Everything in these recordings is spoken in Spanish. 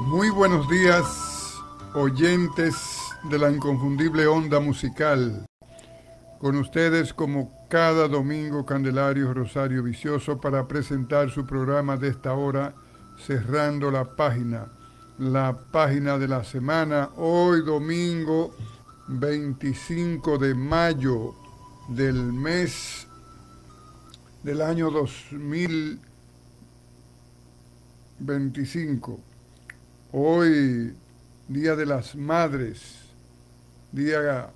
Muy buenos días, oyentes de la inconfundible onda musical. Con ustedes, como cada domingo, Candelario Rosario Vicioso para presentar su programa de esta hora, cerrando la página de la semana, hoy domingo 25 de mayo del mes del año 2025. Hoy, Día de las Madres, día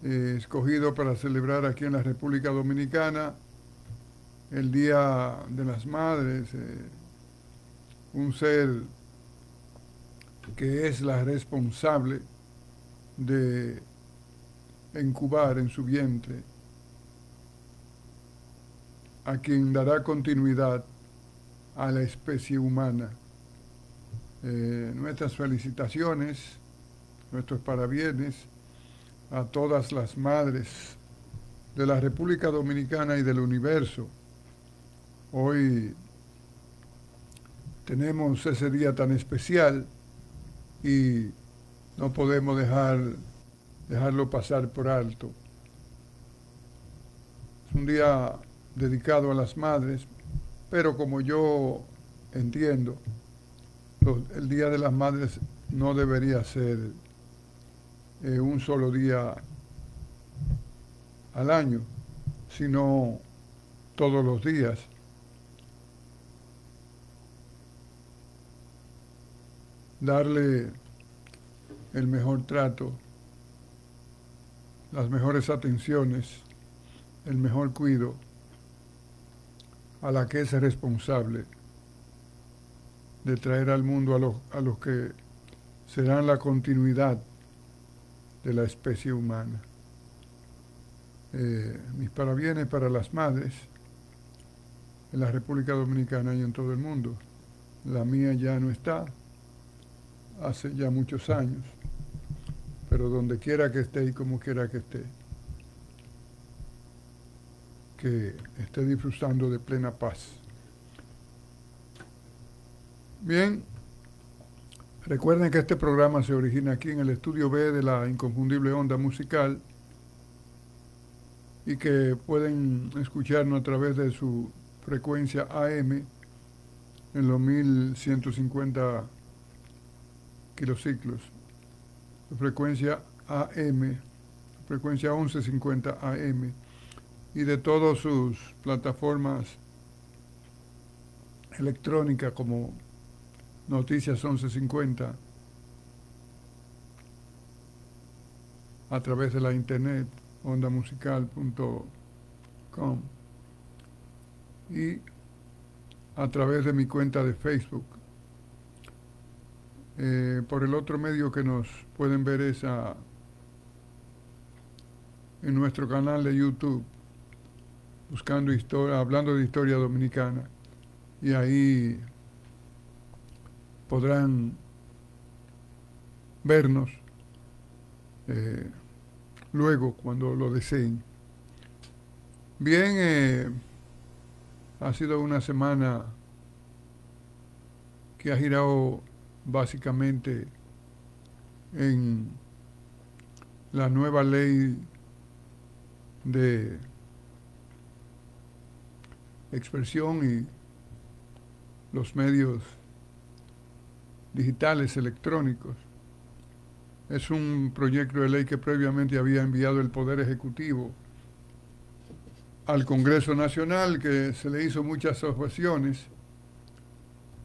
escogido para celebrar aquí en la República Dominicana, el Día de las Madres, un ser que es la responsable de incubar en su vientre a quien dará continuidad a la especie humana. Nuestras felicitaciones, nuestros parabienes a todas las madres de la República Dominicana y del universo. Hoy tenemos ese día tan especial y no podemos dejarlo pasar por alto. Es un día dedicado a las madres, pero como yo entiendo, el Día de las Madres no debería ser un solo día al año, sino todos los días. Darle el mejor trato, las mejores atenciones, el mejor cuidado a la que es responsable de traer al mundo a los que serán la continuidad de la especie humana. Mis parabienes para las madres en la República Dominicana y en todo el mundo. La mía ya no está, hace ya muchos años, pero donde quiera que esté y como quiera que esté disfrutando de plena paz. Bien, recuerden que este programa se origina aquí en el estudio B de la inconfundible onda musical y que pueden escucharnos a través de su frecuencia AM en los 1150 kilociclos, su frecuencia AM, frecuencia 1150 AM, y de todas sus plataformas electrónicas como Noticias 1150, a través de la internet, ondamusical.com, y a través de mi cuenta de Facebook. Por el otro medio que nos pueden ver es en nuestro canal de YouTube, buscando historia, hablando de historia dominicana, y ahí podrán vernos luego cuando lo deseen. Bien, ha sido una semana que ha girado básicamente en la nueva ley de expresión y los medios digitales electrónicos. Es un proyecto de ley que previamente había enviado el Poder Ejecutivo al Congreso Nacional, que se le hizo muchas objeciones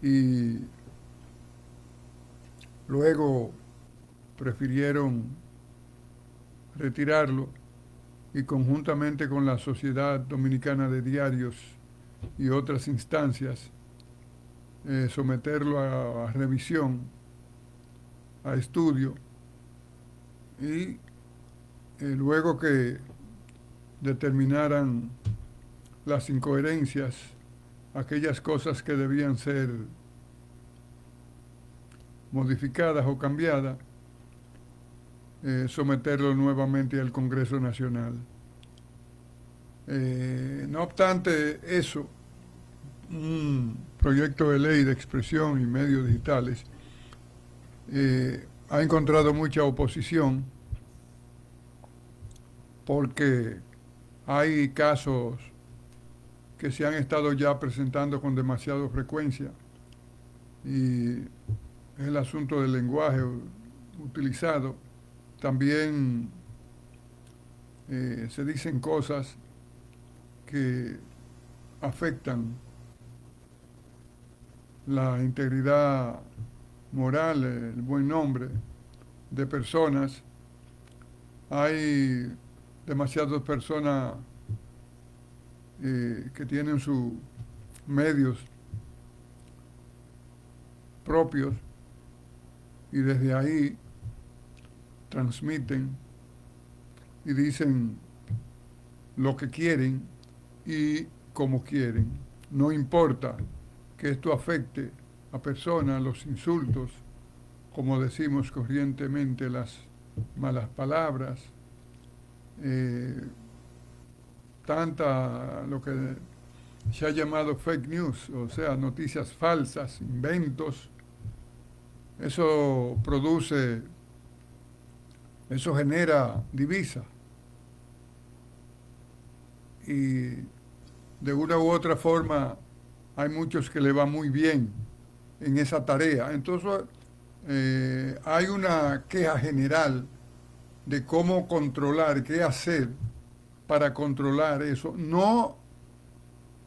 y luego prefirieron retirarlo y conjuntamente con la Sociedad Dominicana de Diarios y otras instancias someterlo a revisión, a estudio, y luego que determinaran las incoherencias, aquellas cosas que debían ser modificadas o cambiadas, someterlo nuevamente al Congreso Nacional. No obstante eso, un proyecto de ley de expresión y medios digitales, ha encontrado mucha oposición porque hay casos que se han estado ya presentando con demasiada frecuencia y el asunto del lenguaje utilizado. También se dicen cosas que afectan la integridad moral, el buen nombre de personas. Hay demasiadas personas que tienen sus medios propios y desde ahí transmiten y dicen lo que quieren y como quieren. No importa que esto afecte a personas, los insultos, como decimos corrientemente, las malas palabras, lo que se ha llamado fake news, o sea, noticias falsas, inventos. Eso genera divisa. Y de una u otra forma hay muchos que le va muy bien en esa tarea. Entonces, hay una queja general de cómo controlar, qué hacer para controlar eso. No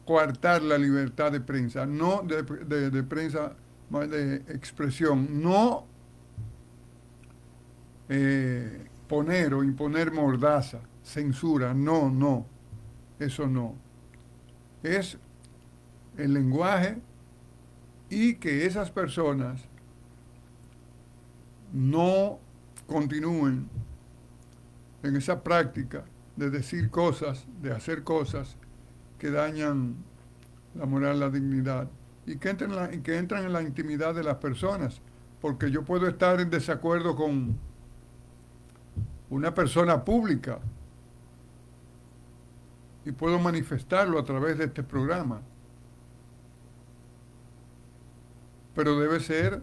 coartar la libertad de prensa, no de prensa, de expresión, no poner o imponer mordaza, censura, no, eso no. Es el lenguaje y que esas personas no continúen en esa práctica de decir cosas, de hacer cosas que dañan la moral, la dignidad y que entran en la intimidad de las personas, porque yo puedo estar en desacuerdo con una persona pública y puedo manifestarlo a través de este programa, pero debe ser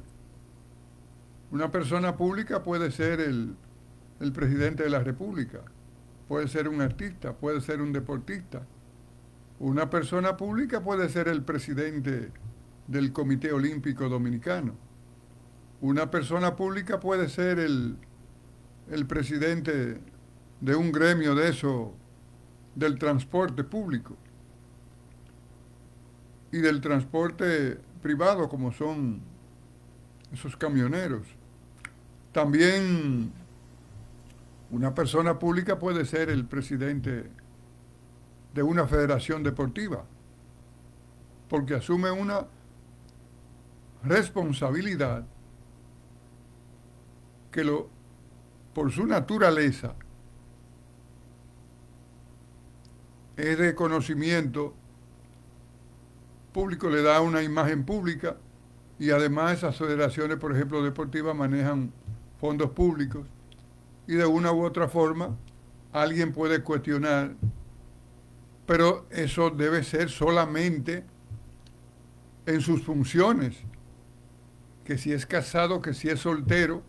una persona pública, puede ser el presidente de la República, puede ser un artista, puede ser un deportista. Una persona pública puede ser el presidente del Comité Olímpico Dominicano. Una persona pública puede ser el presidente de un gremio de eso, del transporte público y del transporte privado, como son esos camioneros. También una persona pública puede ser el presidente de una federación deportiva, porque asume una responsabilidad que por su naturaleza es de conocimiento público, le da una imagen pública y además esas federaciones, por ejemplo, deportivas manejan fondos públicos y de una u otra forma alguien puede cuestionar, pero eso debe ser solamente en sus funciones, que si es casado, que si es soltero,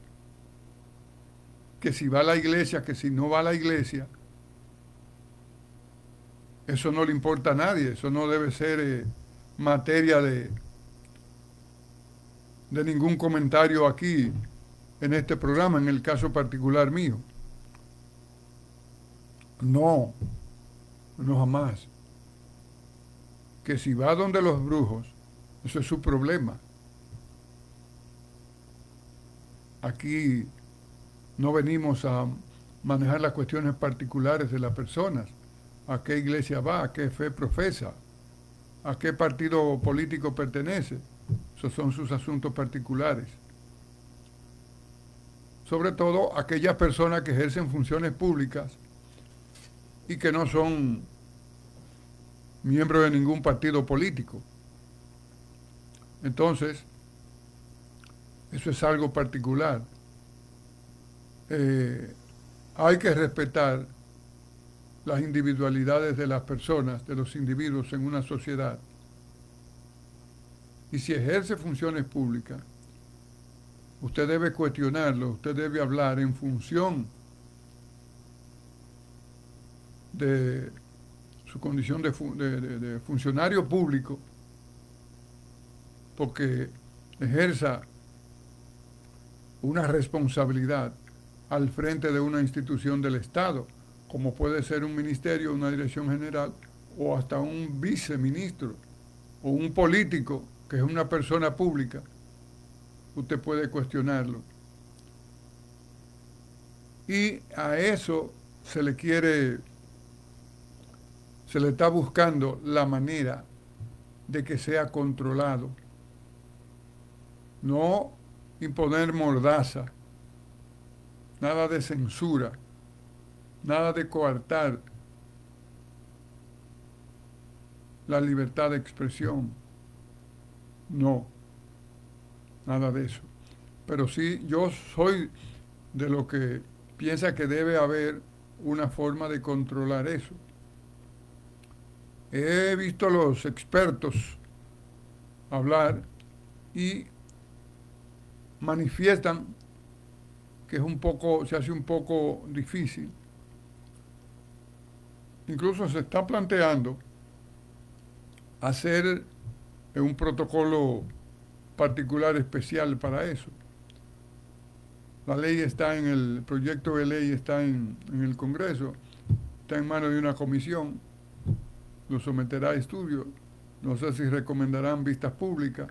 que si va a la iglesia, que si no va a la iglesia. Eso no le importa a nadie, eso no debe ser materia de ningún comentario aquí en este programa, en el caso particular mío. No jamás. Que si va donde los brujos, eso es su problema. Aquí no venimos a manejar las cuestiones particulares de las personas. ¿A qué iglesia va? ¿A qué fe profesa? ¿A qué partido político pertenece? Esos son sus asuntos particulares. Sobre todo aquellas personas que ejercen funciones públicas y que no son miembros de ningún partido político. Entonces, eso es algo particular. Hay que respetar las individualidades de las personas, de los individuos en una sociedad. Y si ejerce funciones públicas, usted debe cuestionarlo, usted debe hablar en función de su condición de funcionario público, porque ejerza una responsabilidad al frente de una institución del Estado, como puede ser un ministerio, una dirección general, o hasta un viceministro, o un político, que es una persona pública. Usted puede cuestionarlo. Y a eso se le está buscando la manera de que sea controlado. No imponer mordaza, nada de censura, nada de coartar la libertad de expresión. No, nada de eso. Pero sí, yo soy de lo que piensa que debe haber una forma de controlar eso. He visto a los expertos hablar y manifiestan que se hace un poco difícil. Incluso se está planteando hacer un protocolo particular especial para eso. La ley está el proyecto de ley está en el Congreso, está en manos de una comisión, lo someterá a estudio, no sé si recomendarán vistas públicas,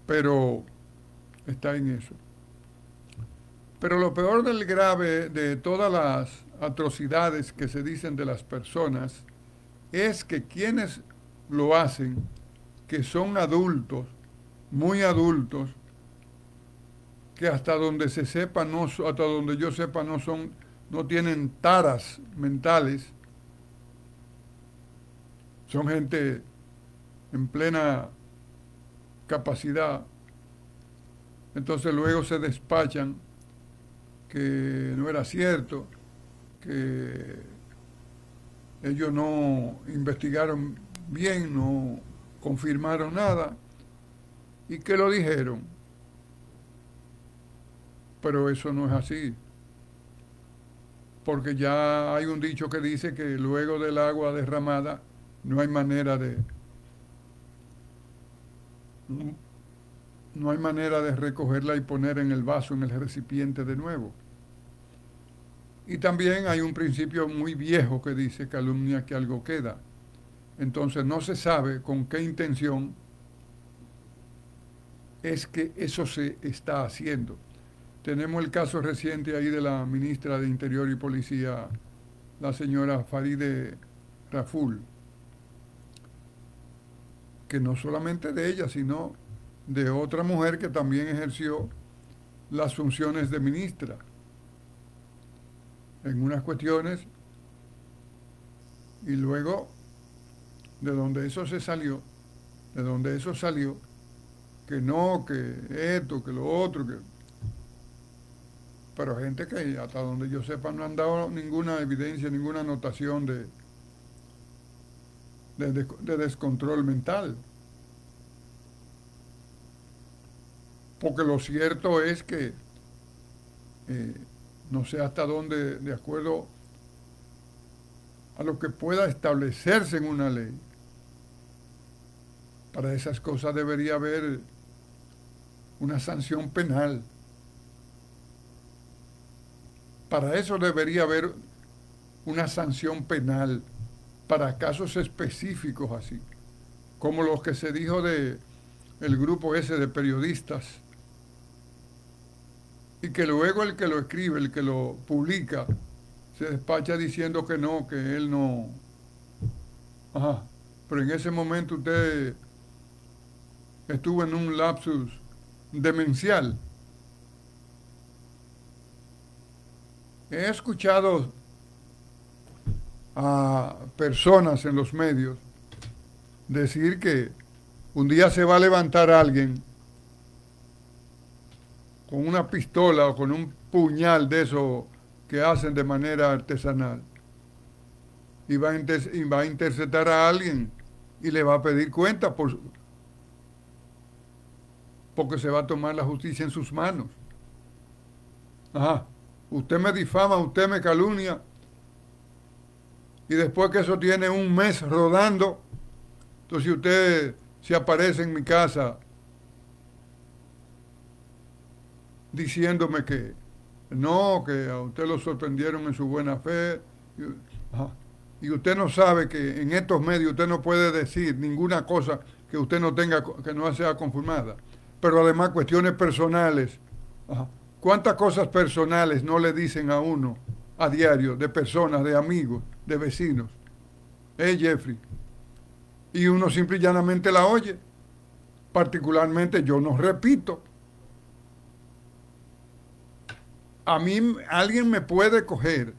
pero está en eso. Pero lo peor del grave de todas las atrocidades que se dicen de las personas es que quienes lo hacen, que son adultos, muy adultos, que hasta donde se sepa, hasta donde yo sepa, no tienen taras mentales, son gente en plena capacidad. Entonces luego se despachan que no era cierto, que ellos no investigaron bien, no confirmaron nada y que lo dijeron. Pero eso no es así, porque ya hay un dicho que dice que luego del agua derramada no hay manera de recogerla y poner en el vaso, en el recipiente de nuevo. Y también hay un principio muy viejo que dice calumnia que algo queda. Entonces no se sabe con qué intención es que eso se está haciendo. Tenemos el caso reciente ahí de la ministra de Interior y Policía, la señora Farideh Raful, que no solamente de ella, sino de otra mujer que también ejerció las funciones de ministra en unas cuestiones, y luego de donde eso salió, que no, que esto, que lo otro, pero gente que hasta donde yo sepa no han dado ninguna evidencia, ninguna anotación de descontrol mental. Porque lo cierto es que no sé hasta dónde, de acuerdo a lo que pueda establecerse en una ley, para esas cosas debería haber una sanción penal. Para eso debería haber una sanción penal para casos específicos así, como los que se dijo de el grupo ese de periodistas, y que luego el que lo escribe, el que lo publica, se despacha diciendo que no, que él no. Ajá, pero en ese momento usted estuvo en un lapsus demencial. He escuchado a personas en los medios decir que un día se va a levantar alguien con una pistola o con un puñal de eso que hacen de manera artesanal y va a interceptar a alguien y le va a pedir cuenta porque se va a tomar la justicia en sus manos. Ajá, usted me difama, usted me calumnia, y después que eso tiene un mes rodando, entonces usted se aparece en mi casa diciéndome que no, que a usted lo sorprendieron en su buena fe. Ajá. Y usted no sabe que en estos medios usted no puede decir ninguna cosa que usted no tenga, que no sea conformada. Pero además cuestiones personales. Ajá. ¿Cuántas cosas personales no le dicen a uno a diario de personas, de amigos, de vecinos? Jeffrey. Y uno simple y llanamente la oye. Particularmente yo no repito. A mí alguien me puede coger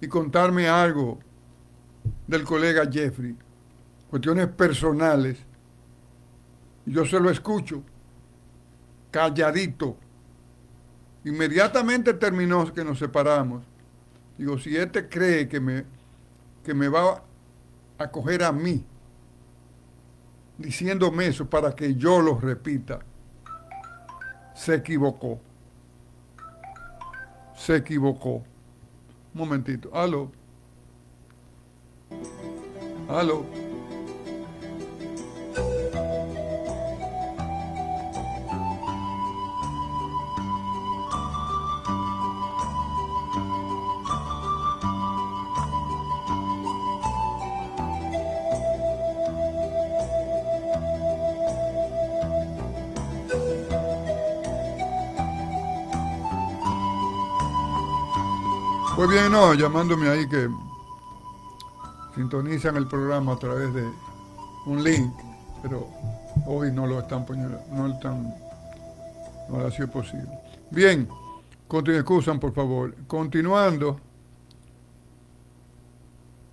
y contarme algo del colega Jeffrey, cuestiones personales, y yo se lo escucho, calladito. Inmediatamente terminó que nos separamos. Digo, si este cree que me va a coger a mí, diciéndome eso para que yo lo repita, se equivocó. Se equivocó. Un momentito. Aló. Aló. Pues bien, no, llamándome ahí que sintonizan el programa a través de un link, pero hoy no lo están poniendo, no ha sido posible. Bien, excusan por favor. Continuando,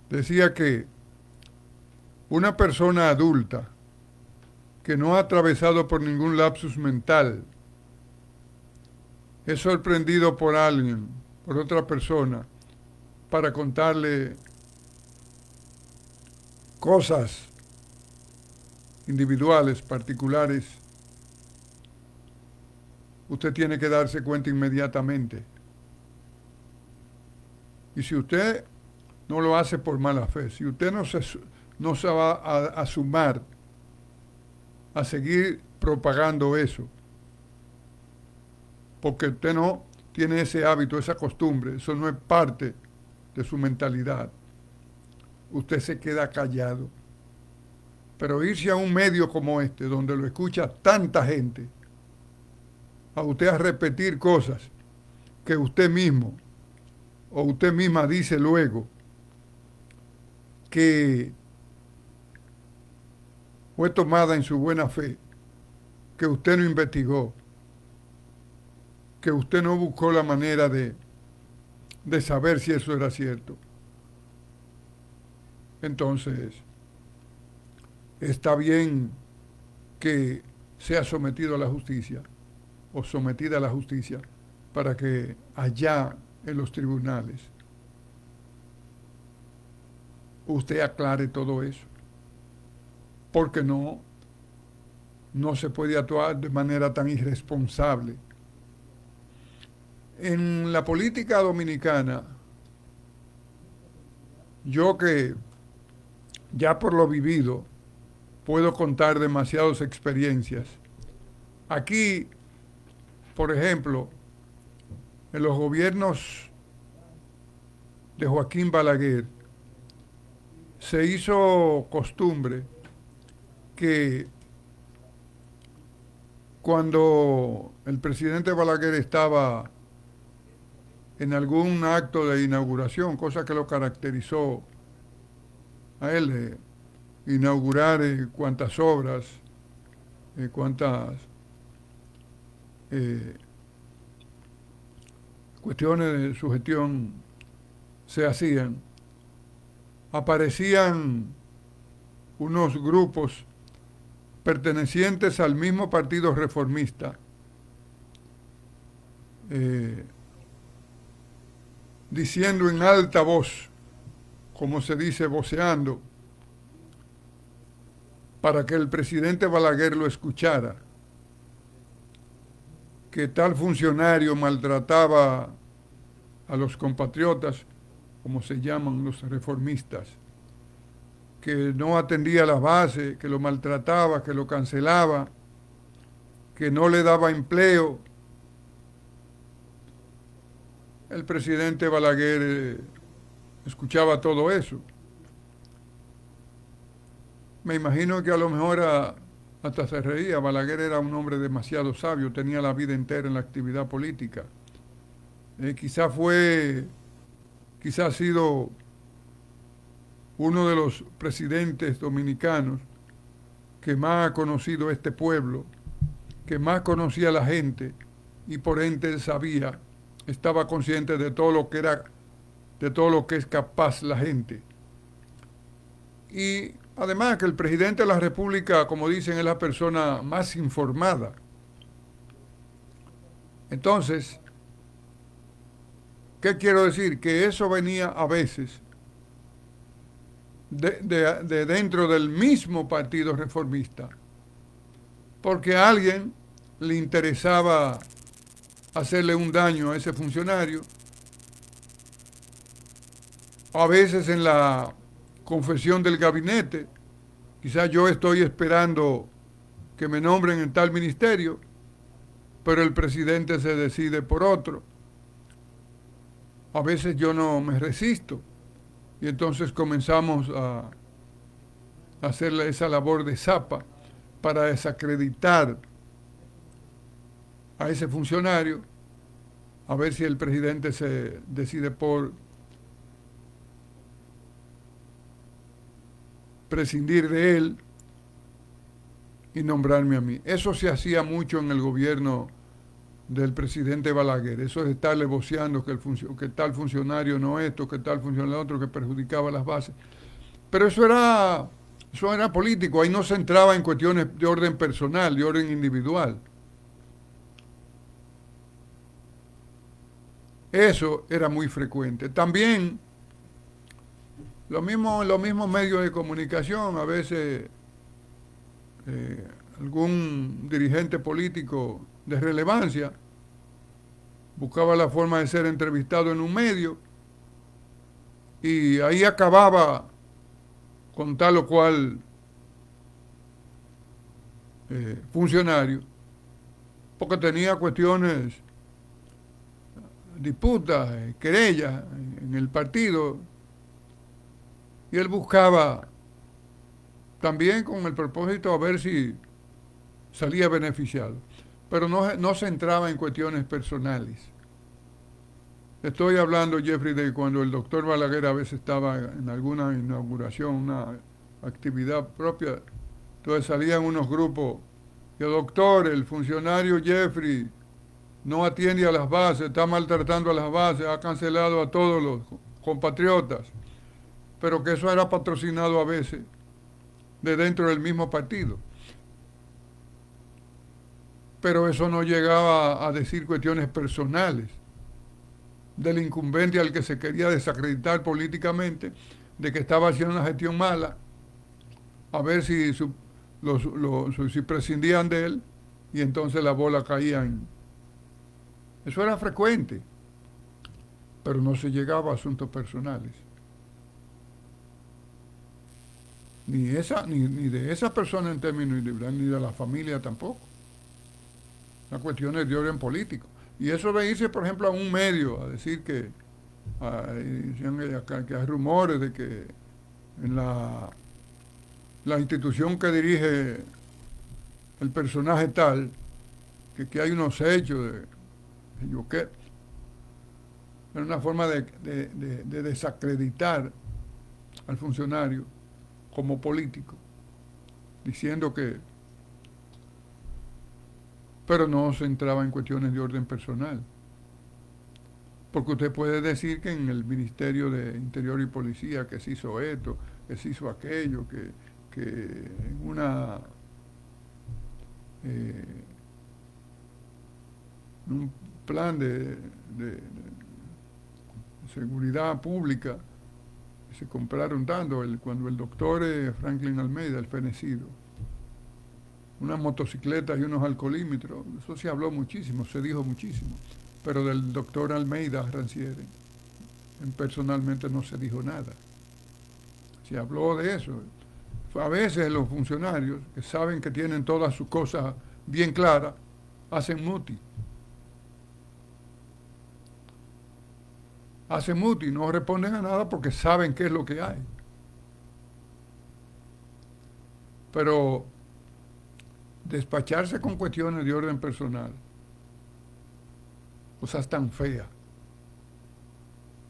decía que una persona adulta que no ha atravesado por ningún lapsus mental es sorprendido por alguien, por otra persona, para contarle cosas individuales, particulares, usted tiene que darse cuenta inmediatamente. Y si usted no lo hace por mala fe, si usted no se va a sumar a seguir propagando eso, porque usted no tiene ese hábito, esa costumbre, eso no es parte de su mentalidad, usted se queda callado. Pero irse a un medio como este, donde lo escucha tanta gente, a usted a repetir cosas que usted mismo o usted misma dice luego que fue tomada en su buena fe, que usted no investigó, que usted no buscó la manera de saber si eso era cierto. Entonces, está bien que sea sometido a la justicia o sometida a la justicia para que allá en los tribunales usted aclare todo eso. Porque no se puede actuar de manera tan irresponsable. En la política dominicana, yo que ya por lo vivido puedo contar demasiadas experiencias. Aquí, por ejemplo, en los gobiernos de Joaquín Balaguer, se hizo costumbre que cuando el presidente Balaguer estaba en algún acto de inauguración, cosa que lo caracterizó a él, de inaugurar cuantas obras, cuantas cuestiones de su gestión se hacían, aparecían unos grupos pertenecientes al mismo partido reformista, diciendo en alta voz, como se dice, voceando, para que el presidente Balaguer lo escuchara, que tal funcionario maltrataba a los compatriotas, como se llaman los reformistas, que no atendía las bases, que lo maltrataba, que lo cancelaba, que no le daba empleo. El presidente Balaguer escuchaba todo eso. Me imagino que a lo mejor hasta se reía. Balaguer era un hombre demasiado sabio, tenía la vida entera en la actividad política. Quizá ha sido uno de los presidentes dominicanos que más ha conocido este pueblo, que más conocía a la gente y por ende él sabía, estaba consciente de todo lo que era, de todo lo que es capaz la gente. Y además que el presidente de la República, como dicen, es la persona más informada. Entonces, ¿qué quiero decir? Que eso venía a veces de dentro del mismo partido reformista, porque a alguien le interesaba hacerle un daño a ese funcionario, a veces en la confesión del gabinete, quizás yo estoy esperando que me nombren en tal ministerio, pero el presidente se decide por otro. A veces yo no me resisto y entonces comenzamos a hacer esa labor de zapa para desacreditar a ese funcionario, a ver si el presidente se decide por prescindir de él y nombrarme a mí. Eso se hacía mucho en el gobierno del presidente Balaguer, eso de estarle voceando que tal funcionario no esto, que tal funcionario otro, que perjudicaba las bases. Pero eso era político, ahí no se entraba en cuestiones de orden personal, de orden individual. Eso era muy frecuente. También los mismos medios de comunicación, a veces algún dirigente político de relevancia buscaba la forma de ser entrevistado en un medio y ahí acababa con tal o cual funcionario, porque tenía cuestiones, disputas, querellas en el partido, y él buscaba también con el propósito a ver si salía beneficiado, pero no se entraba en cuestiones personales. Estoy hablando, Jeffrey, de cuando el doctor Balaguer a veces estaba en alguna inauguración, una actividad propia, entonces salían unos grupos, que doctor, el funcionario Jeffrey no atiende a las bases, está maltratando a las bases, ha cancelado a todos los compatriotas, pero que eso era patrocinado a veces de dentro del mismo partido. Pero eso no llegaba a decir cuestiones personales del incumbente al que se quería desacreditar políticamente, de que estaba haciendo una gestión mala, a ver si prescindían de él, y entonces la bola caía en... Eso era frecuente, pero no se llegaba a asuntos personales. Ni de esa persona en términos individuales, ni de la familia tampoco. Las cuestiones de orden político. Y eso de irse, por ejemplo, a un medio a decir que hay rumores de que en la institución que dirige el personaje tal, que hay unos hechos de yo qué. Era una forma de desacreditar al funcionario como político, diciendo que... Pero no se entraba en cuestiones de orden personal. Porque usted puede decir que en el Ministerio de Interior y Policía que se hizo esto, que se hizo aquello, que en un plan de seguridad pública se compraron tanto, cuando el doctor Franklin Almeida, el fenecido, unas motocicletas y unos alcoholímetros. Eso se habló muchísimo, se dijo muchísimo. Pero del doctor Almeida Ranciere, personalmente no se dijo nada. Se habló de eso. A veces los funcionarios, que saben que tienen todas sus cosas bien claras, hacen muti. Hacen muti, no responden a nada porque saben qué es lo que hay. Pero despacharse con cuestiones de orden personal, cosas tan feas,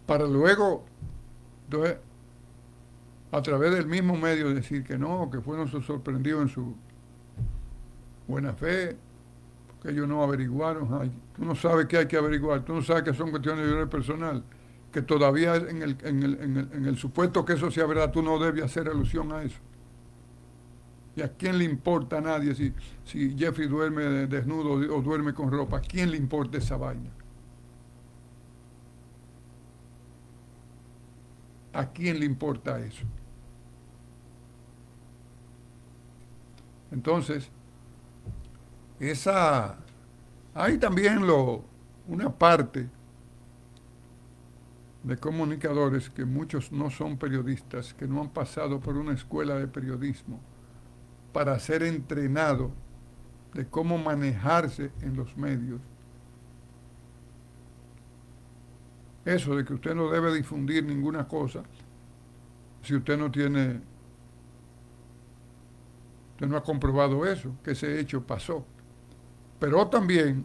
para luego, entonces, a través del mismo medio decir que no, que fueron sorprendidos en su buena fe, que ellos no averiguaron. Ay, tú no sabes qué hay que averiguar, tú no sabes que son cuestiones de orden personal, que todavía en el supuesto que eso sea verdad, tú no debes hacer alusión a eso. ¿Y a quién le importa a nadie si Jeffrey duerme desnudo o duerme con ropa? ¿A quién le importa esa vaina? ¿A quién le importa eso? Entonces, hay también una parte de comunicadores que muchos no son periodistas, que no han pasado por una escuela de periodismo para ser entrenados de cómo manejarse en los medios. Eso de que usted no debe difundir ninguna cosa si usted no ha comprobado eso, que ese hecho pasó. Pero también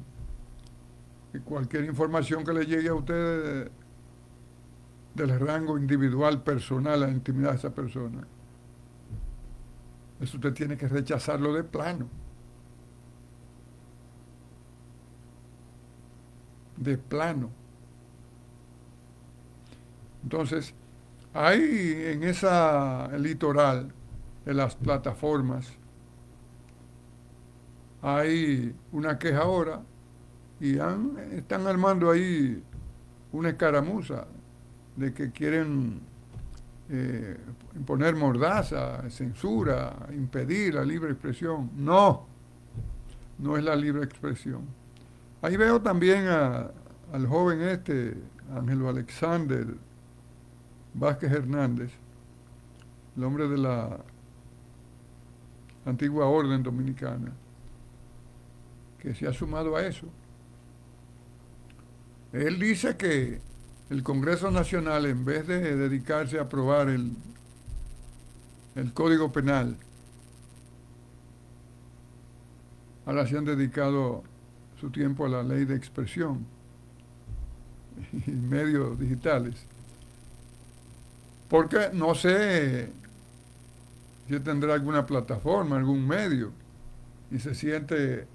que cualquier información que le llegue a usted del rango individual, personal, a la intimidad de esa persona, eso usted tiene que rechazarlo de plano. De plano. Entonces, hay en esa litoral, en las plataformas, hay una queja ahora y están armando ahí una escaramuza de que quieren imponer mordaza, censura, impedir la libre expresión. No es la libre expresión. Ahí veo también al joven Ángelo Alexander Vázquez Hernández, el hombre de la antigua orden dominicana, que se ha sumado a eso. Él dice que el Congreso Nacional, en vez de dedicarse a aprobar el Código Penal, ahora se han dedicado su tiempo a la ley de expresión y medios digitales. Porque no sé si tendrá alguna plataforma, algún medio, y se siente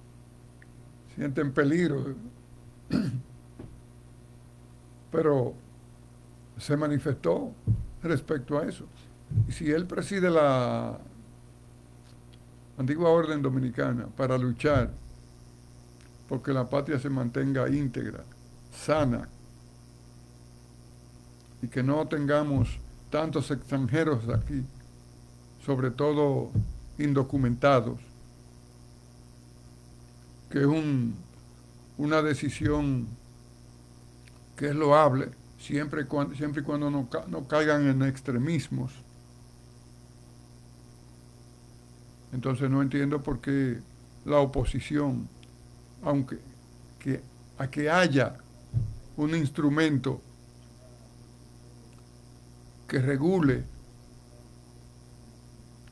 en peligro. Pero se manifestó respecto a eso. Y si él preside la antigua orden dominicana para luchar porque la patria se mantenga íntegra, sana, y que no tengamos tantos extranjeros aquí, sobre todo indocumentados, que es una decisión que es loable siempre y cuando no caigan en extremismos. Entonces no entiendo por qué la oposición, aunque que haya un instrumento que regule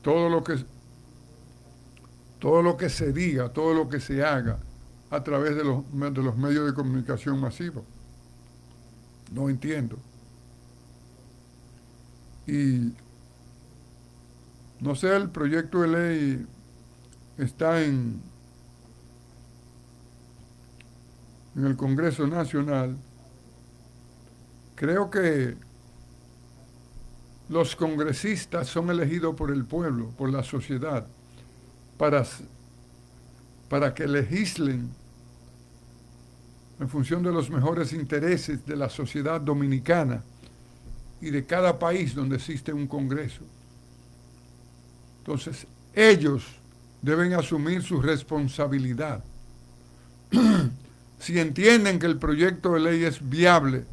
todo lo que se diga, todo lo que se haga a través de los medios de comunicación masivos. No entiendo. Y no sé, el proyecto de ley está en el Congreso Nacional. Creo que los congresistas son elegidos por el pueblo, por la sociedad, para que legislen en función de los mejores intereses de la sociedad dominicana y de cada país donde existe un Congreso. Entonces, ellos deben asumir su responsabilidad. Si entienden que el proyecto de ley es viable,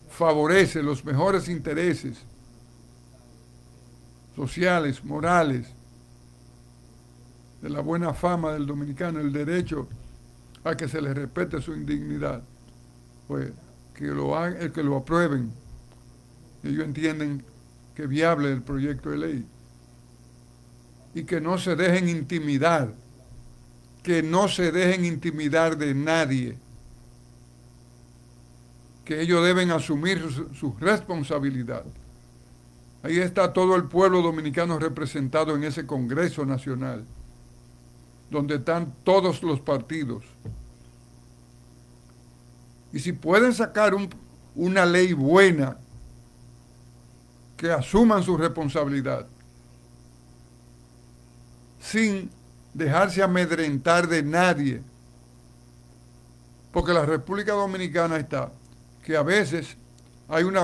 favorece los mejores intereses sociales, morales, de la buena fama del dominicano, el derecho a que se le respete su indignidad, pues que lo aprueben. Ellos entienden que es viable el proyecto de ley y que no se dejen intimidar, que no se dejen intimidar de nadie, que ellos deben asumir su responsabilidad. Ahí está todo el pueblo dominicano representado en ese Congreso Nacional, donde están todos los partidos. Y si pueden sacar una ley buena, que asuman su responsabilidad, sin dejarse amedrentar de nadie, porque la República Dominicana está, que a veces hay un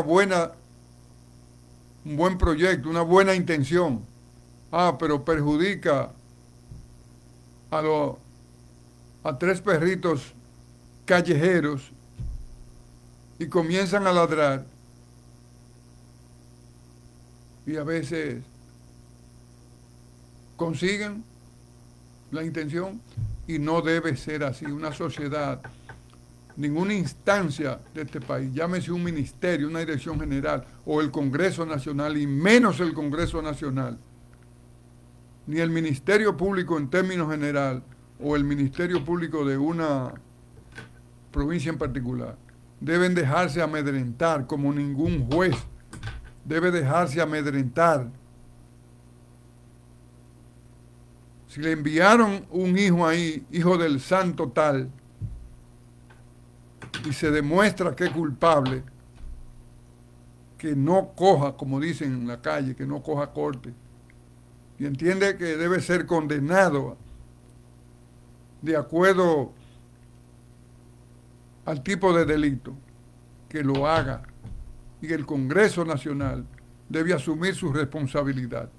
buen proyecto, una buena intención, pero perjudica a 3 perritos callejeros y comienzan a ladrar, y a veces consiguen la intención, y no debe ser así. Una sociedad, ninguna instancia de este país, llámese un ministerio, una dirección general o el Congreso Nacional, y menos el Congreso Nacional, ni el Ministerio Público en términos general o el Ministerio Público de una provincia en particular, deben dejarse amedrentar, como ningún juez debe dejarse amedrentar. Si le enviaron un hijo ahí, hijo del santo tal, y se demuestra que es culpable, que no coja, como dicen en la calle, que no coja corte, y entiende que debe ser condenado de acuerdo al tipo de delito, que lo haga, y el Congreso Nacional debe asumir su responsabilidad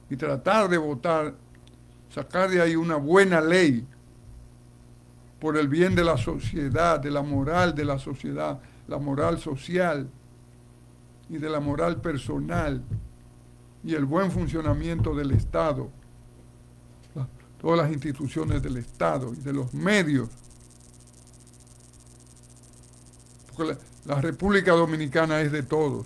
y tratar de votar, sacar de ahí una buena ley por el bien de la sociedad, de la moral de la sociedad, la moral social y de la moral personal y el buen funcionamiento del Estado, todas las instituciones del Estado y de los medios. Porque la República Dominicana es de todos.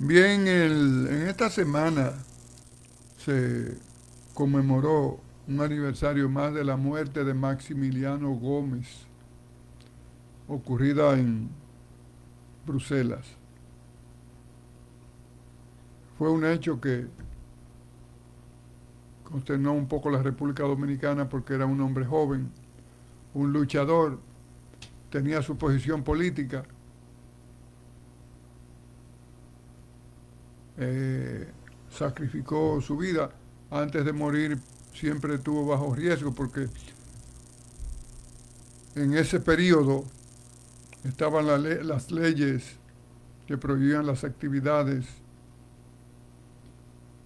Bien, en esta semana se conmemoró un aniversario más de la muerte de Maximiliano Gómez, ocurrida en Bruselas. Fue un hecho que consternó un poco la República Dominicana porque era un hombre joven, un luchador, tenía su posición política, sacrificó su vida. Antes de morir siempre estuvo bajo riesgo porque en ese periodo estaban las leyes que prohibían las actividades,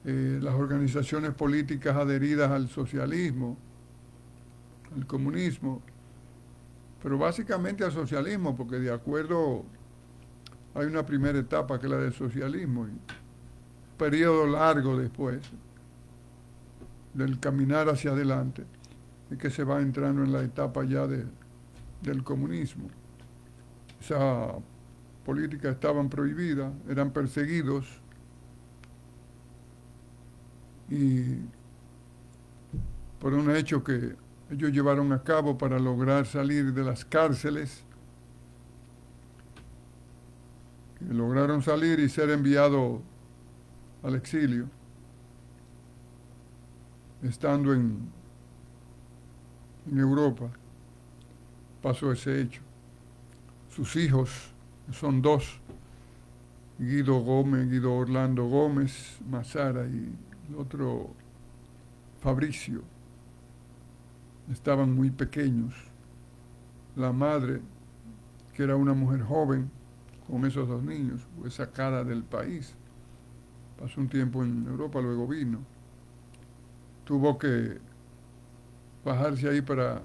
las organizaciones políticas adheridas al socialismo, al comunismo, pero básicamente al socialismo, porque de acuerdo hay una primera etapa que es la del socialismo, y un periodo largo después del caminar hacia adelante y que se va entrando en la etapa ya del comunismo. Esa política estaban prohibidas, eran perseguidos, y por un hecho que ellos llevaron a cabo para lograr salir de las cárceles, y lograron salir y ser enviados al exilio. Estando en Europa, pasó ese hecho. Sus hijos, son 2, Guido Orlando Gómez Mazara, y el otro Fabricio, estaban muy pequeños. La madre, que era una mujer joven, con esos 2 niños, fue sacada del país. pasó un tiempo en Europa, luego vino. Tuvo que bajarse ahí para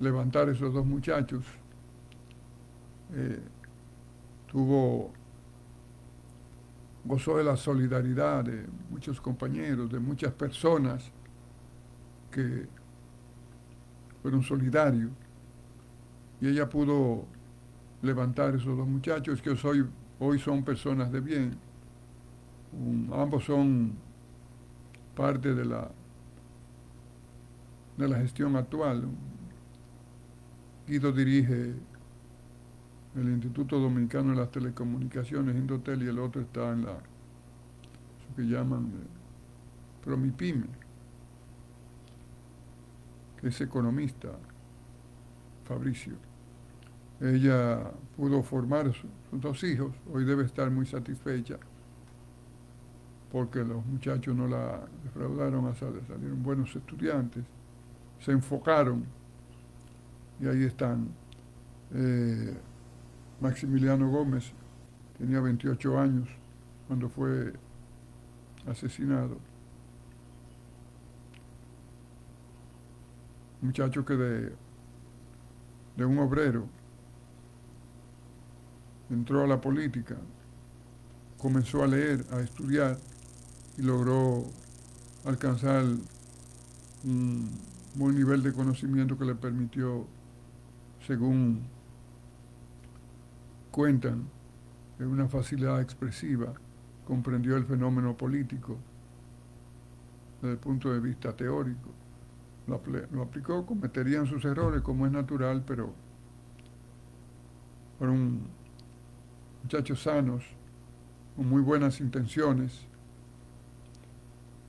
levantar esos dos muchachos. Gozó de la solidaridad de muchos compañeros, de muchas personas que fueron solidarios. Y ella pudo levantar esos dos muchachos que hoy son personas de bien. Ambos son parte de la gestión actual. Guido dirige el Instituto Dominicano de las Telecomunicaciones, Indotel, y el otro está en eso que llaman Promipyme, que es economista, Fabricio. Ella pudo formar sus dos hijos, hoy debe estar muy satisfecha porque los muchachos no la defraudaron, salieron buenos estudiantes, se enfocaron y ahí están. Maximiliano Gómez tenía 28 años cuando fue asesinado. Un muchacho que de un obrero entró a la política, comenzó a leer, a estudiar y logró alcanzar un buen nivel de conocimiento que le permitió, según cuentan, de una facilidad expresiva, comprendió el fenómeno político desde el punto de vista teórico. Lo aplicó, cometerían sus errores como es natural, pero fueron muchachos sanos, con muy buenas intenciones,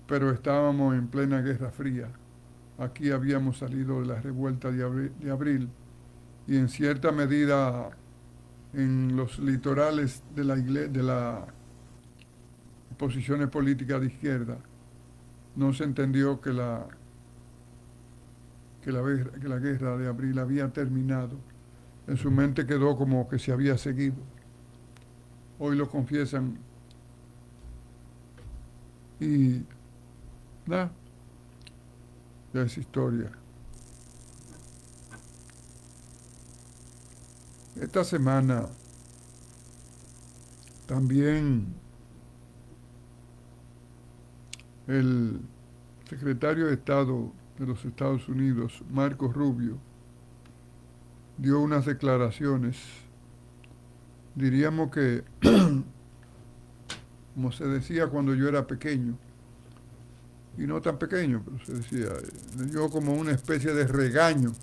pero estábamos en plena Guerra Fría. Aquí habíamos salido de la revuelta de abril y en cierta medida en los litorales de la posiciones políticas de izquierda no se entendió que la guerra de abril había terminado. En su mente quedó como que se había seguido. Hoy lo confiesan y nada, ya es historia. Esta semana también el secretario de Estado de los Estados Unidos, Marco Rubio, dio unas declaraciones, diríamos que, como se decía cuando yo era pequeño, y no tan pequeño, pero se decía, le dio como una especie de regaño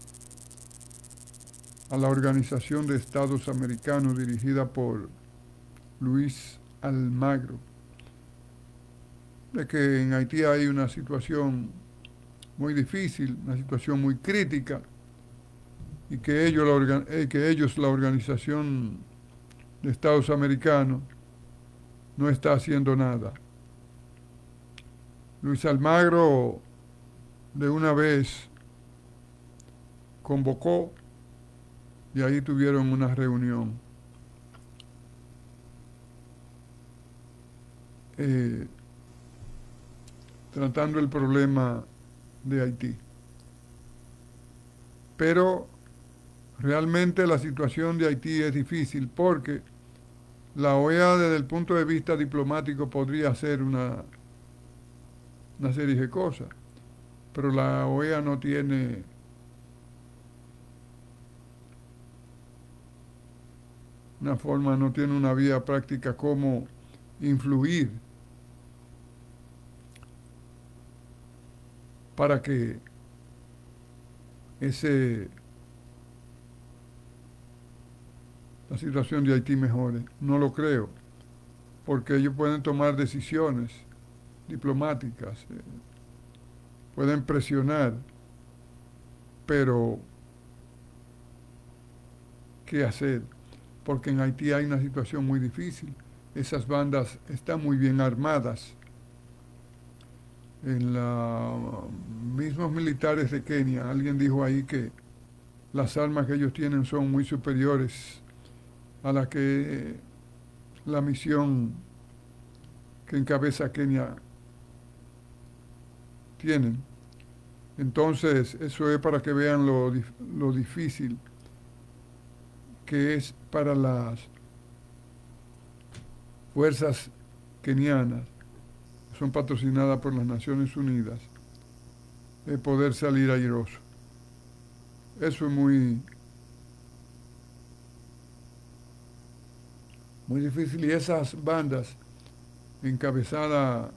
a la Organización de Estados Americanos dirigida por Luis Almagro, de que en Haití hay una situación muy difícil, una situación muy crítica, y que ellos, la Organización de Estados Americanos, no está haciendo nada. Luis Almagro de una vez convocó y ahí tuvieron una reunión. Tratando el problema de Haití. Pero realmente la situación de Haití es difícil porque la OEA desde el punto de vista diplomático podría hacer una serie de cosas, pero la OEA no tiene no tiene una vía práctica como influir para que la situación de Haití mejore. No lo creo, porque ellos pueden tomar decisiones diplomáticas, pueden presionar, pero ¿qué hacer? Porque en Haití hay una situación muy difícil. Esas bandas están muy bien armadas. En los mismos militares de Kenia, alguien dijo ahí que las armas que ellos tienen son muy superiores a las que la misión que encabeza Kenia tienen. Entonces, eso es para que vean lo difícil que es para las fuerzas kenianas, que son patrocinadas por las Naciones Unidas, de poder salir airoso. Eso es muy difícil. Y esas bandas encabezadas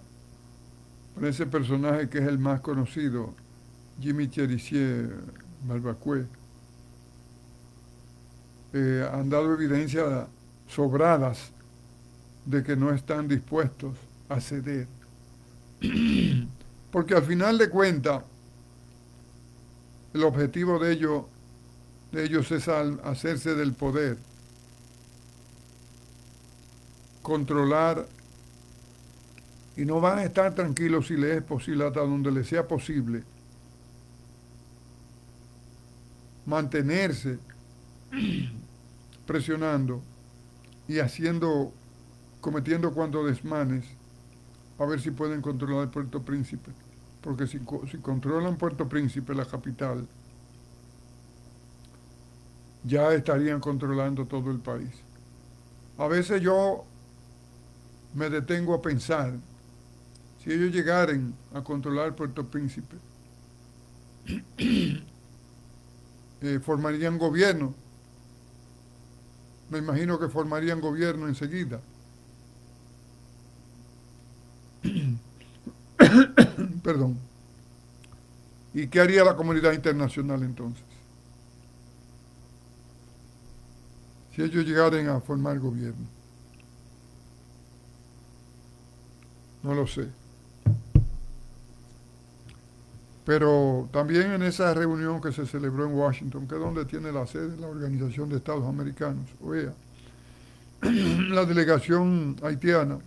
por ese personaje que es el más conocido, Jimmy Cherisier Balbacue, han dado evidencias sobradas de que no están dispuestos a ceder. Porque al final de cuentas, el objetivo de ellos es hacerse del poder, controlar, y no van a estar tranquilos si les es posible, hasta donde les sea posible, mantenerse presionando y cometiendo cuantos desmanes, a ver si pueden controlar Puerto Príncipe. Porque si controlan Puerto Príncipe, la capital, ya estarían controlando todo el país. A veces yo me detengo a pensar, si ellos llegaran a controlar Puerto Príncipe, formarían gobierno. Me imagino que formarían gobierno enseguida. Perdón. ¿Y qué haría la comunidad internacional entonces? Si ellos llegaran a formar gobierno. No lo sé. Pero también en esa reunión que se celebró en Washington, que es donde tiene la sede la Organización de Estados Americanos, OEA, la delegación haitiana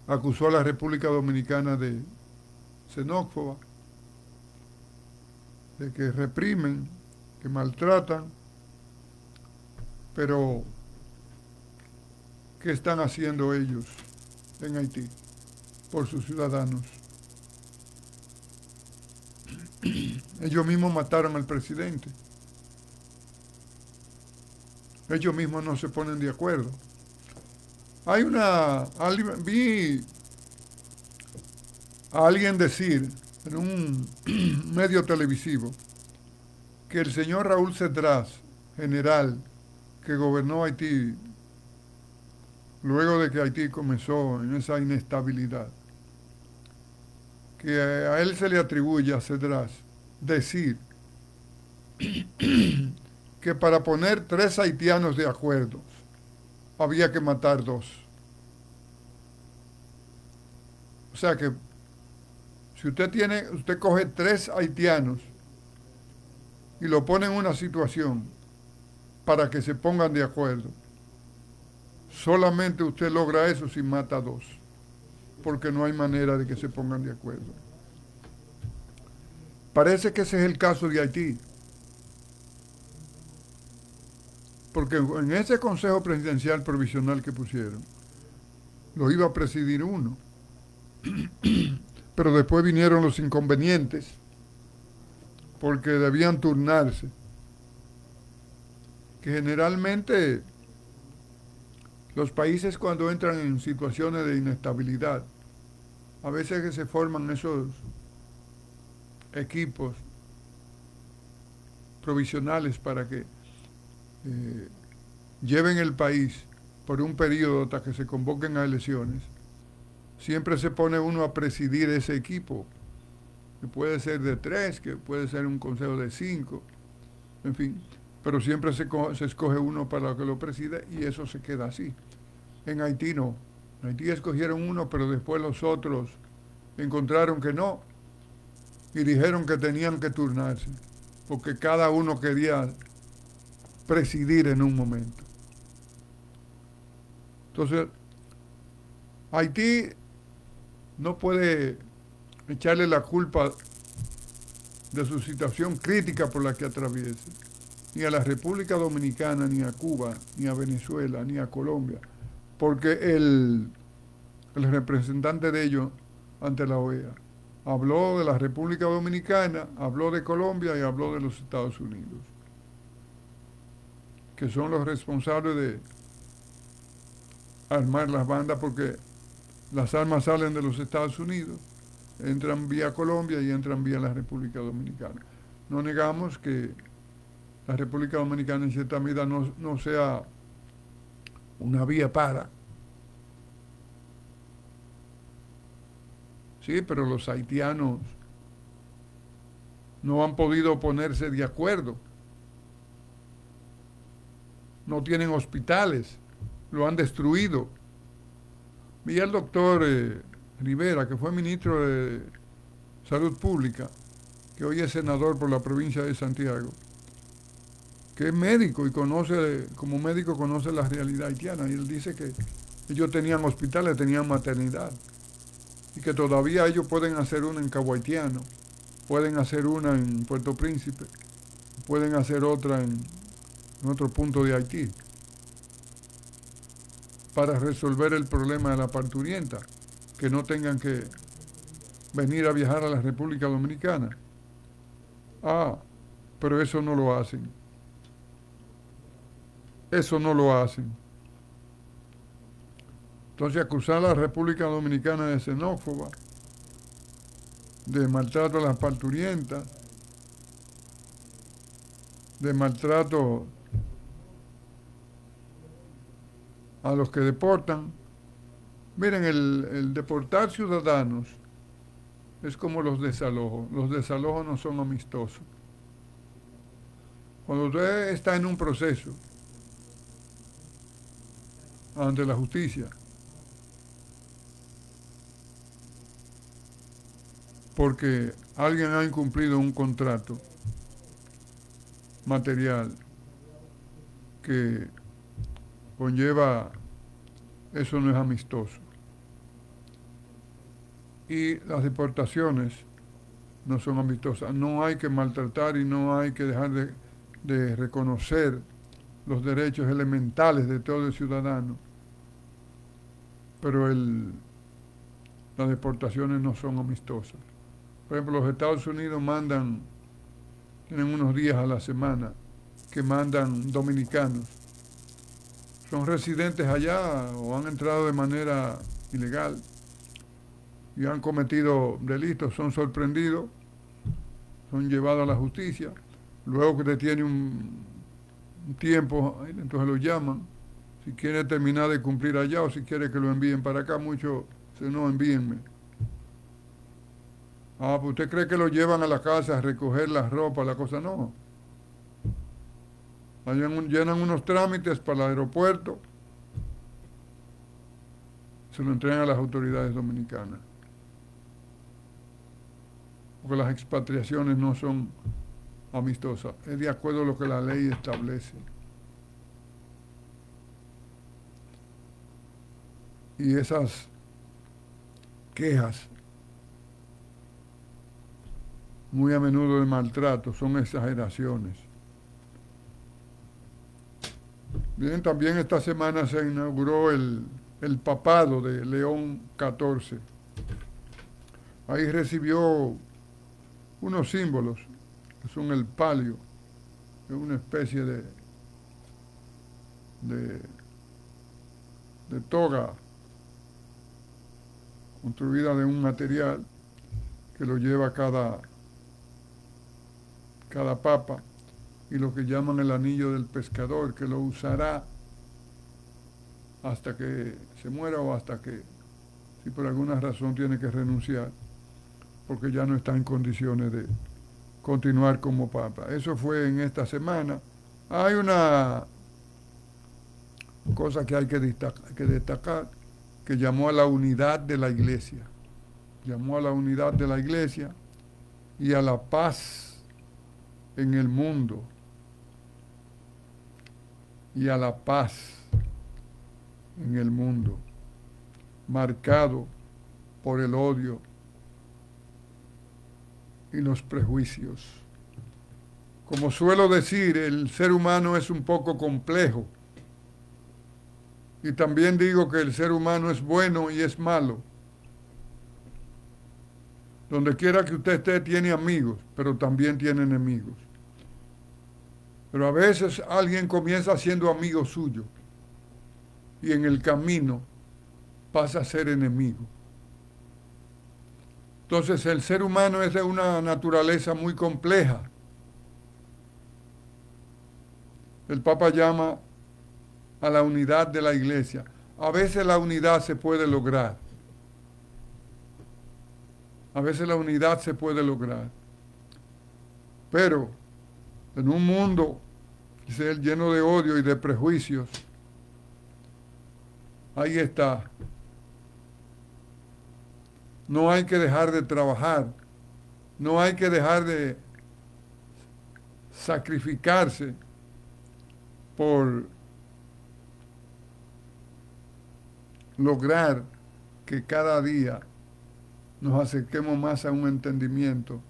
acusó a la República Dominicana de xenófoba, de que reprimen, que maltratan, pero ¿qué están haciendo ellos en Haití por sus ciudadanos? Ellos mismos mataron al presidente. Ellos mismos no se ponen de acuerdo. Vi a alguien decir en un medio televisivo que el señor Raúl Cedras, general que gobernó Haití luego de que Haití comenzó en esa inestabilidad, que a él se le atribuye, a Cedras, decir que para poner 3 haitianos de acuerdo había que matar 2. O sea que si usted coge 3 haitianos y lo pone en una situación para que se pongan de acuerdo, solamente usted logra eso si mata 2, porque no hay manera de que se pongan de acuerdo. Parece que ese es el caso de Haití, porque en ese Consejo Presidencial Provisional que pusieron, lo iba a presidir uno, pero después vinieron los inconvenientes, porque debían turnarse, que generalmente los países cuando entran en situaciones de inestabilidad, a veces que se forman esos equipos provisionales para que lleven el país por un periodo hasta que se convoquen a elecciones. Siempre se pone uno a presidir ese equipo, que puede ser de 3, que puede ser un consejo de 5, en fin, pero siempre se escoge uno para que lo presida y eso se queda así. En Haití no. En Haití escogieron uno, pero después los otros encontraron que no y dijeron que tenían que turnarse, porque cada uno quería presidir en un momento. Entonces, Haití no puede echarle la culpa de su situación crítica por la que atraviesa, ni a la República Dominicana, ni a Cuba, ni a Venezuela, ni a Colombia, porque el el representante de ellos ante la OEA. Habló de la República Dominicana, habló de Colombia y habló de los Estados Unidos, que son los responsables de armar las bandas, porque las armas salen de los Estados Unidos, entran vía Colombia y entran vía la República Dominicana. No negamos que la República Dominicana en cierta medida no sea una vía para. Sí, pero los haitianos no han podido ponerse de acuerdo. No tienen hospitales, lo han destruido. Vi al doctor Rivera, que fue ministro de Salud Pública, que hoy es senador por la provincia de Santiago, que es médico y conoce, como médico conoce la realidad haitiana, y él dice que ellos tenían hospitales, tenían maternidad, y que todavía ellos pueden hacer una en Cabo Haitiano, pueden hacer una en Puerto Príncipe, pueden hacer otra en otro punto de Haití, para resolver el problema de la parturienta, que no tengan que venir a viajar a la República Dominicana. Ah, pero eso no lo hacen. Eso no lo hacen. Entonces, acusar a la República Dominicana de xenófoba, de maltrato a las parturientas, de maltrato a los que deportan. Miren, el deportar ciudadanos es como los desalojos. Los desalojos no son amistosos. Cuando usted está en un proceso ante la justicia, porque alguien ha incumplido un contrato material que conlleva, eso no es amistoso. Y las deportaciones no son amistosas. No hay que maltratar y no hay que dejar de reconocer los derechos elementales de todo el ciudadano. Pero las deportaciones no son amistosas. Por ejemplo, los Estados Unidos tienen unos días a la semana que mandan dominicanos. Son residentes allá o han entrado de manera ilegal y han cometido delitos, son sorprendidos, son llevados a la justicia, luego que detiene un tiempo, entonces lo llaman, si quiere terminar de cumplir allá o si quiere que lo envíen para acá, muchos dicen, no, envíenme. Ah, pues usted cree que lo llevan a la casa a recoger la ropa, la cosa, no. Llenan unos trámites para el aeropuerto, se lo entregan a las autoridades dominicanas. Porque las expatriaciones no son amistosas, es de acuerdo a lo que la ley establece. Y esas quejas, muy a menudo de maltrato, son exageraciones. Bien, también esta semana se inauguró el papado de León XIV. Ahí recibió unos símbolos, que son el palio, que es una especie de toga construida de un material que lo lleva cada papa, y lo que llaman el anillo del pescador, que lo usará hasta que se muera o hasta que, si por alguna razón tiene que renunciar, porque ya no está en condiciones de continuar como papa. Eso fue en esta semana. Hay una cosa que hay que destacar, que llamó a la unidad de la iglesia. Llamó a la unidad de la iglesia y a la paz en el mundo. Y a la paz en el mundo, marcado por el odio y los prejuicios. Como suelo decir, el ser humano es un poco complejo Y también digo que el ser humano es bueno y es malo. Donde quiera que usted esté tiene amigos, pero también tiene enemigos. Pero a veces alguien comienza siendo amigo suyo y en el camino pasa a ser enemigo. Entonces el ser humano es de una naturaleza muy compleja. El Papa llama a la unidad de la iglesia. A veces la unidad se puede lograr. A veces la unidad se puede lograr. Pero en un mundo, dice él, lleno de odio y de prejuicios, ahí está. No hay que dejar de trabajar. No hay que dejar de sacrificarse por lograr que cada día nos acerquemos más a un entendimiento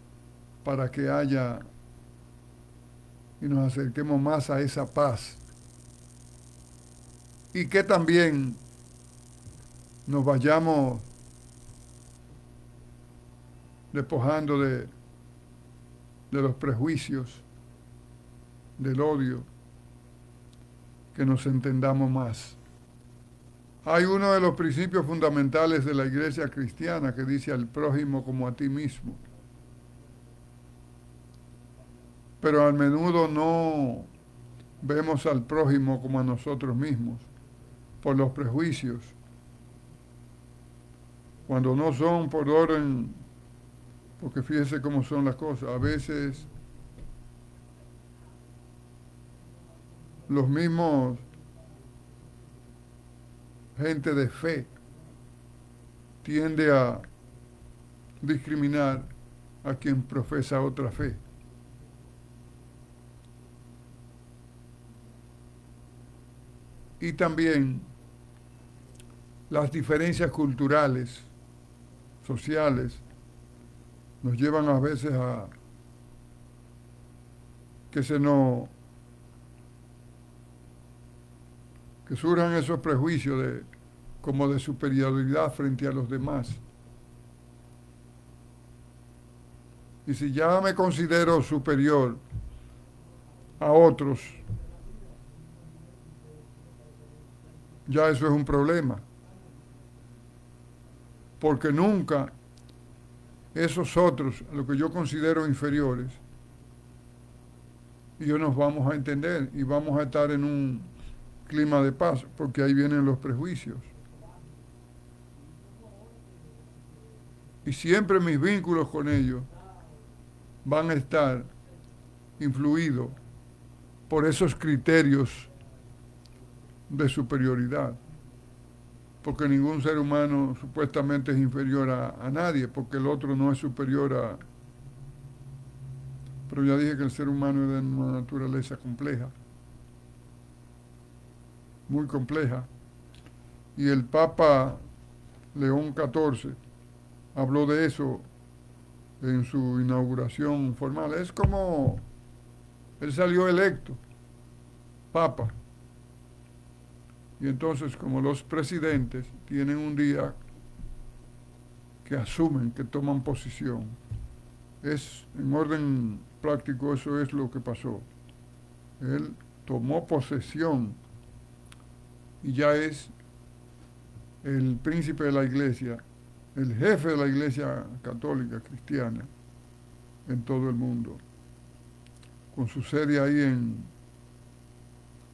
para que haya y nos acerquemos más a esa paz y que también nos vayamos despojando de los prejuicios, del odio, que nos entendamos más. Hay uno de los principios fundamentales de la iglesia cristiana que dice al prójimo como a ti mismo. Pero a menudo no vemos al prójimo como a nosotros mismos por los prejuicios. Cuando no son por orden, porque fíjese cómo son las cosas. A veces los mismos gente de fe tiende a discriminar a quien profesa otra fe. Y también las diferencias culturales, sociales, nos llevan a veces a que que surjan esos prejuicios como de superioridad frente a los demás. Y si ya me considero superior a otros, ya eso es un problema. Porque nunca esos otros, a lo que yo considero inferiores, y yo nos vamos a entender y vamos a estar en un clima de paz, porque ahí vienen los prejuicios. Y siempre mis vínculos con ellos van a estar influidos por esos criterios de superioridad. Porque ningún ser humano supuestamente es inferior a nadie, porque el otro no es superior a... Pero ya dije que el ser humano es de una naturaleza compleja, muy compleja. Y el Papa León XIV habló de eso en su inauguración formal. Es como él salió electo, Papa. Y entonces, como los presidentes tienen un día que asumen, que toman posición, en orden práctico eso es lo que pasó. Él tomó posesión y ya es el príncipe de la iglesia, el jefe de la iglesia católica cristiana en todo el mundo, con su sede ahí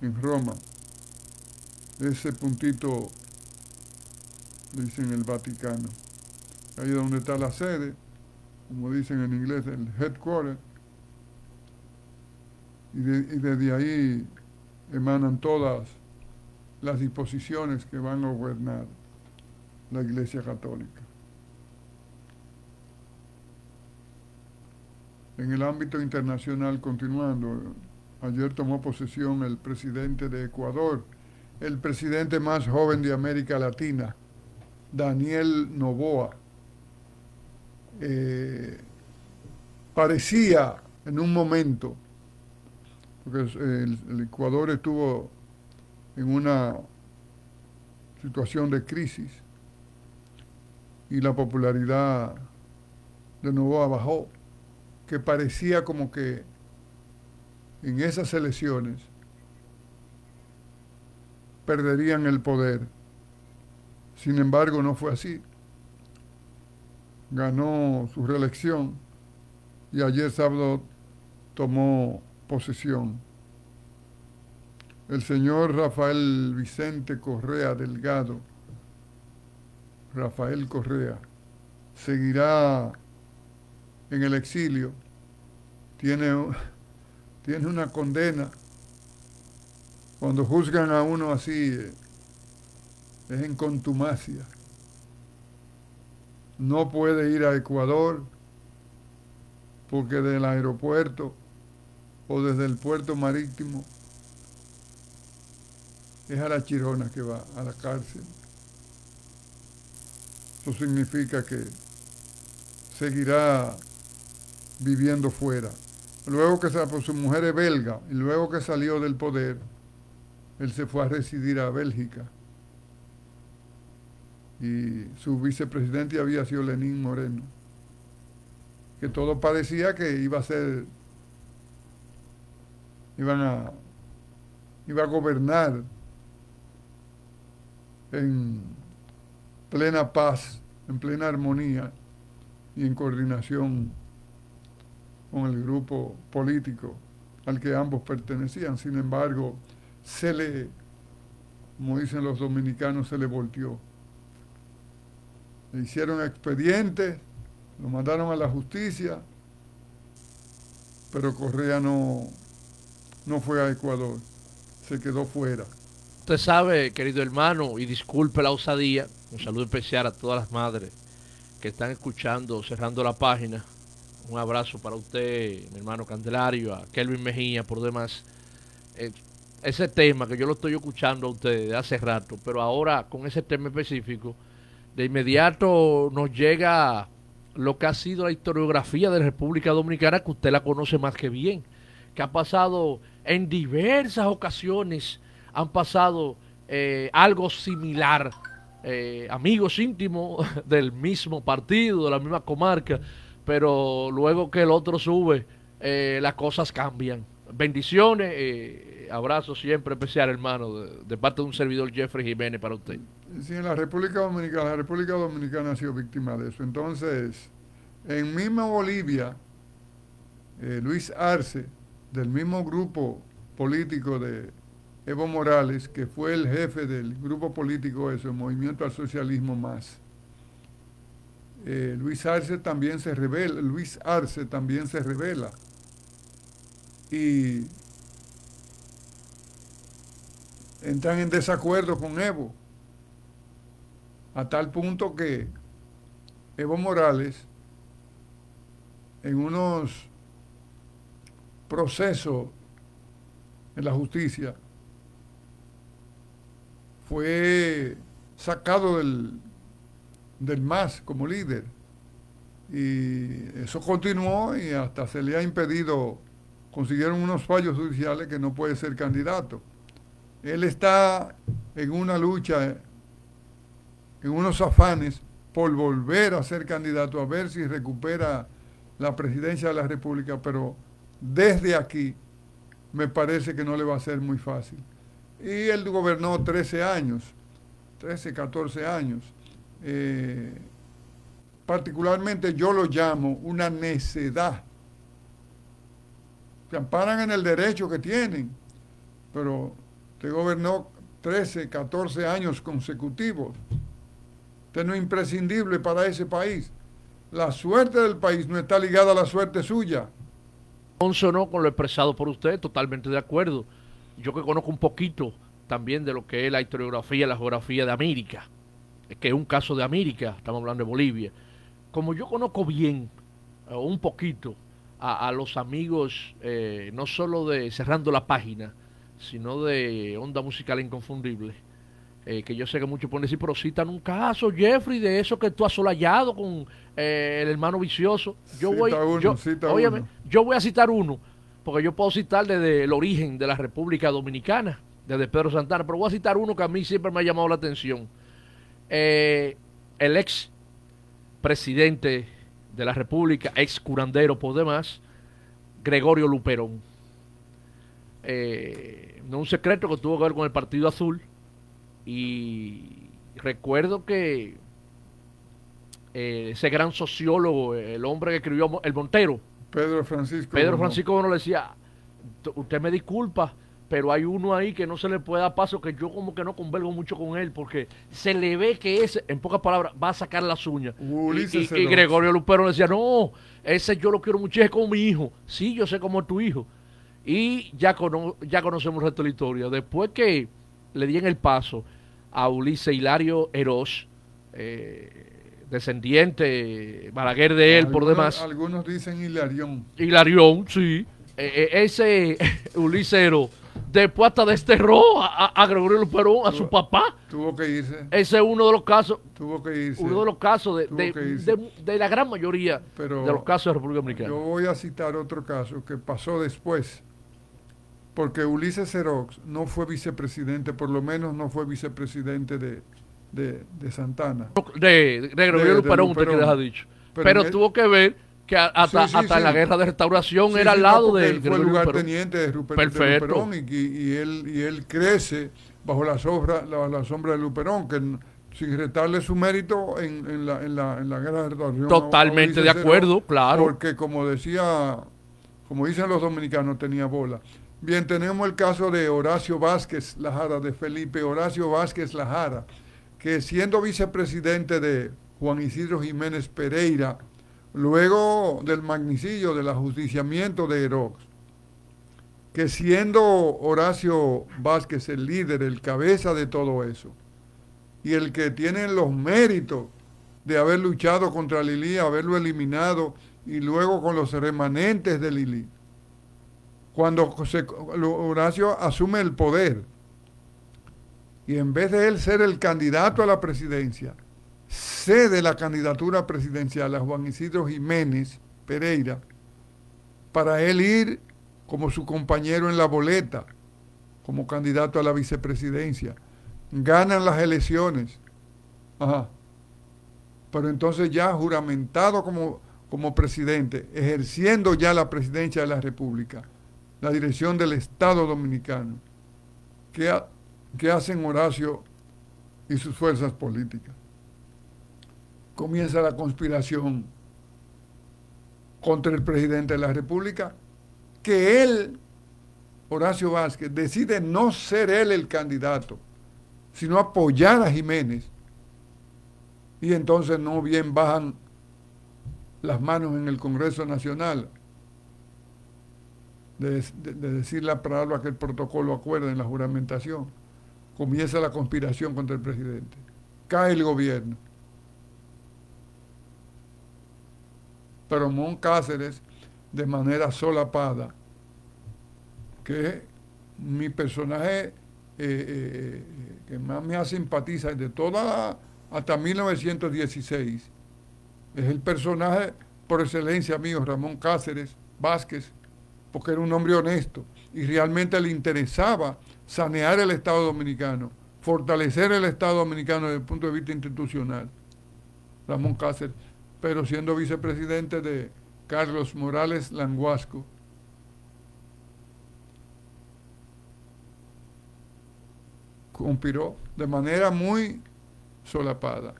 en Roma. Ese puntito le dicen el Vaticano. Ahí es donde está la sede, como dicen en inglés, el headquarter. Y desde ahí emanan todas las disposiciones que van a gobernar la Iglesia Católica. En el ámbito internacional, continuando, ayer tomó posesión el presidente de Ecuador, el presidente más joven de América Latina, Daniel Noboa. Parecía en un momento, porque el Ecuador estuvo en una situación de crisis y la popularidad de Noboa bajó, que parecía como que en esas elecciones perderían el poder. Sin embargo, no fue así. Ganó su reelección y ayer sábado tomó posesión. El señor Rafael Vicente Correa Delgado, Rafael Correa, seguirá en el exilio. Tiene una condena. Cuando juzgan a uno así, es en contumacia. No puede ir a Ecuador porque del aeropuerto o desde el puerto marítimo es a la Chirona que va, a la cárcel. Eso significa que seguirá viviendo fuera. Luego que pues, su mujer es belga y luego que salió del poder, él se fue a residir a Bélgica. Y su vicepresidente había sido Lenín Moreno, que todo parecía que iba a gobernar en plena paz, en plena armonía y en coordinación con el grupo político al que ambos pertenecían. Sin embargo, como dicen los dominicanos, se le volteó. Le hicieron expedientes, lo mandaron a la justicia, pero Correa no fue a Ecuador, se quedó fuera. Usted sabe, querido hermano, y disculpe la osadía, un saludo especial a todas las madres que están escuchando, cerrando la página. Un abrazo para usted, mi hermano Candelario, a Kelvin Mejía, por demás. Ese tema que yo lo estoy escuchando a ustedes de hace rato, pero ahora con ese tema específico, de inmediato nos llega lo que ha sido la historiografía de la República Dominicana, que usted la conoce más que bien, que ha pasado en diversas ocasiones, han pasado algo similar, amigos íntimos del mismo partido, de la misma comarca, pero luego que el otro sube, las cosas cambian. Bendiciones, abrazo siempre especial, hermano, de parte de un servidor, Jeffrey Jiménez, para usted. Sí, en la República Dominicana ha sido víctima de eso. Entonces, en misma Bolivia, Luis Arce, del mismo grupo político de Evo Morales, que fue el jefe del grupo político ese, el Movimiento al Socialismo Más, Luis Arce también se revela y entran en desacuerdo con Evo, a tal punto que Evo Morales, en unos procesos en la justicia, fue sacado del MAS como líder, y eso continuó y hasta se le ha impedido, consiguieron unos fallos judiciales que no puede ser candidato. Él está en una lucha, en unos afanes por volver a ser candidato, a ver si recupera la presidencia de la República, pero desde aquí me parece que no le va a ser muy fácil. Y él gobernó 13, 14 años. Particularmente yo lo llamo una necedad. Se amparan en el derecho que tienen, pero usted gobernó 13, 14 años consecutivos. Usted no es imprescindible para ese país. La suerte del país no está ligada a la suerte suya. Consonó con lo expresado por usted, totalmente de acuerdo. Yo que conozco un poquito también de lo que es la historiografía, la geografía de América, que es un caso de América, estamos hablando de Bolivia. Como yo conozco bien, un poquito, a los amigos, no solo de Cerrando la Página, sino de Onda Musical Inconfundible, que yo sé que muchos pueden decir, pero citan un caso, Jeffrey, de eso que tú has solayado con el hermano vicioso. Yo voy a citar uno, porque yo puedo citar desde el origen de la República Dominicana, desde Pedro Santana, pero voy a citar uno que a mí siempre me ha llamado la atención. El ex presidente de la República, ex curandero por demás, Gregorio Luperón. No es un secreto que tuvo que ver con el Partido Azul, y recuerdo que ese gran sociólogo, el hombre que escribió El Montero, Pedro Francisco. Pedro Francisco Bono, le decía: usted me disculpa, pero hay uno ahí que no se le puede dar paso, que yo como que no convergo mucho con él, porque se le ve que ese, en pocas palabras, va a sacar las uñas. Y Gregorio Luperón le decía: no, ese yo lo quiero mucho, es como mi hijo. Sí, yo sé cómo es tu hijo. Y ya conocemos el resto de la historia. Después que le di en el paso a Ulises Hilario Eroz, descendiente Balaguer de él, por demás. Algunos dicen Hilarión. Hilarión, sí. Ese Ulises Eroz, después hasta desterró a Gregorio Luperón, a su papá. Tuvo que irse. Ese es uno de los casos. Tuvo que irse. Uno de los casos de la gran mayoría de los casos de República Dominicana. Yo voy a citar otro caso que pasó después, porque Ulises Eroz no fue vicepresidente, por lo menos no fue vicepresidente de Santana. De Gregorio Luperón, usted que deja dicho. Pero tuvo que ver que hasta en la guerra de restauración era al lado de él fue el lugarteniente de Luperón, y él crece bajo la sombra de Luperón, que sin restarle su mérito en la guerra de restauración. Totalmente de acuerdo, claro. Porque como dicen los dominicanos, tenía bola. Bien, tenemos el caso de Horacio Vázquez Lajara, de Felipe Horacio Vázquez Lajara, que siendo vicepresidente de Juan Isidro Jiménez Pereira, luego del magnicidio, del ajusticiamiento de Eroz, que siendo Horacio Vázquez el líder, el cabeza de todo eso, y el que tiene los méritos de haber luchado contra Lili, haberlo eliminado, y luego con los remanentes de Lili, cuando Horacio asume el poder, y en vez de él ser el candidato a la presidencia, cede la candidatura presidencial a Juan Isidro Jiménez Pereira para él ir como su compañero en la boleta, como candidato a la vicepresidencia. Ganan las elecciones. Ajá. Pero entonces ya juramentado como presidente, ejerciendo ya la presidencia de la República, la dirección del Estado Dominicano. ¿Qué hacen Horacio y sus fuerzas políticas? Comienza la conspiración contra el presidente de la República, que él, Horacio Vázquez, decide no ser él el candidato, sino apoyar a Jiménez. Y entonces no bien bajan las manos en el Congreso Nacional de decir la palabra que el protocolo acuerda en la juramentación. Comienza la conspiración contra el presidente. Cae el gobierno. Pero Ramón Cáceres, de manera solapada, que mi personaje que más me simpatiza de hasta 1916, es el personaje por excelencia mío, Ramón Cáceres Vázquez, porque era un hombre honesto y realmente le interesaba sanear el Estado Dominicano, fortalecer el Estado Dominicano desde el punto de vista institucional. Ramón Cáceres, pero siendo vicepresidente de Carlos Morales Languasco, conspiró de manera muy solapada.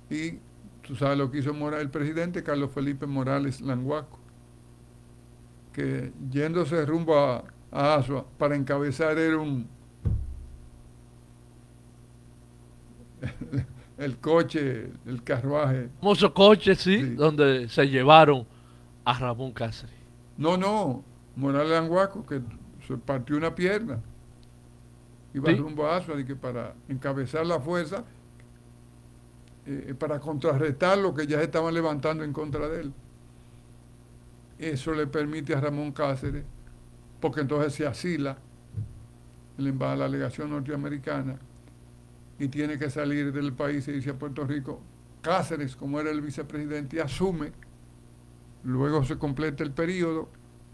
Y tú sabes lo que hizo el presidente Carlos Felipe Morales Languasco, que yéndose rumbo a Asua para encabezar era el coche, el carruaje. Famoso coche, sí, donde se llevaron a Ramón Cáceres. No, Morales Languasco, que se partió una pierna. Iba rumbo a Asua para encabezar la fuerza, para contrarrestar lo que ya se estaban levantando en contra de él. Eso le permite a Ramón Cáceres, porque entonces se asila, él va a la legación norteamericana y tiene que salir del país y irse a Puerto Rico. Cáceres, como era el vicepresidente, asume, luego se completa el periodo,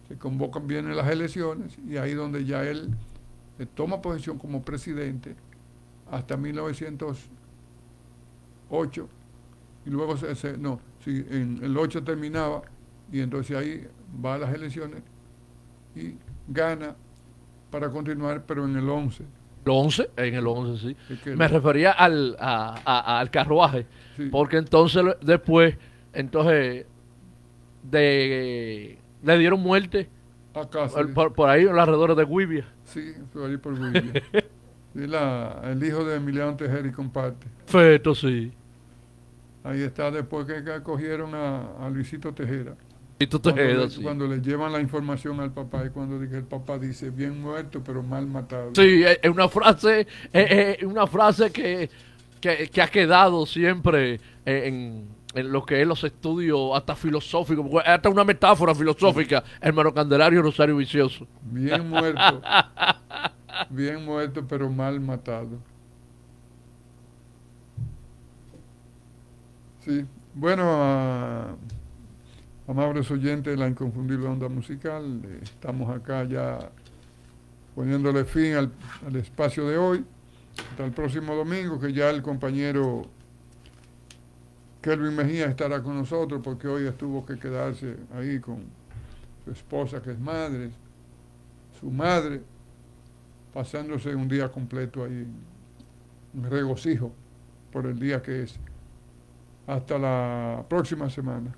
se convocan bien las elecciones y ahí donde ya él toma posesión como presidente hasta 1908 y luego en el 8 terminaba y entonces ahí va a las elecciones y gana para continuar, pero en el 11. En el 11, sí. Me No, refería al carruaje, sí, porque entonces después, entonces, le dieron muerte acá sí, por ahí, en los alrededores de Guibia. sí, fue ahí por William. Sí, el hijo de Emiliano Tejera y comparte. Feto, sí. Ahí está después que cogieron a Luisito Tejera. Y tú sí. Cuando le llevan la información al papá y cuando el papá dice bien muerto pero mal matado. Sí, es una frase que ha quedado siempre en lo que es los estudios hasta filosóficos, hasta una metáfora filosófica, hermano Candelario Rosario Vicioso. Bien muerto pero mal matado. Sí, bueno, amables oyentes de la inconfundible onda musical, estamos acá ya poniéndole fin al espacio de hoy. Hasta el próximo domingo, que ya el compañero Kelvin Mejía estará con nosotros, porque hoy tuvo que quedarse ahí con su esposa, que es madre, su madre, pasándose un día completo ahí en regocijo por el día que es. Hasta la próxima semana.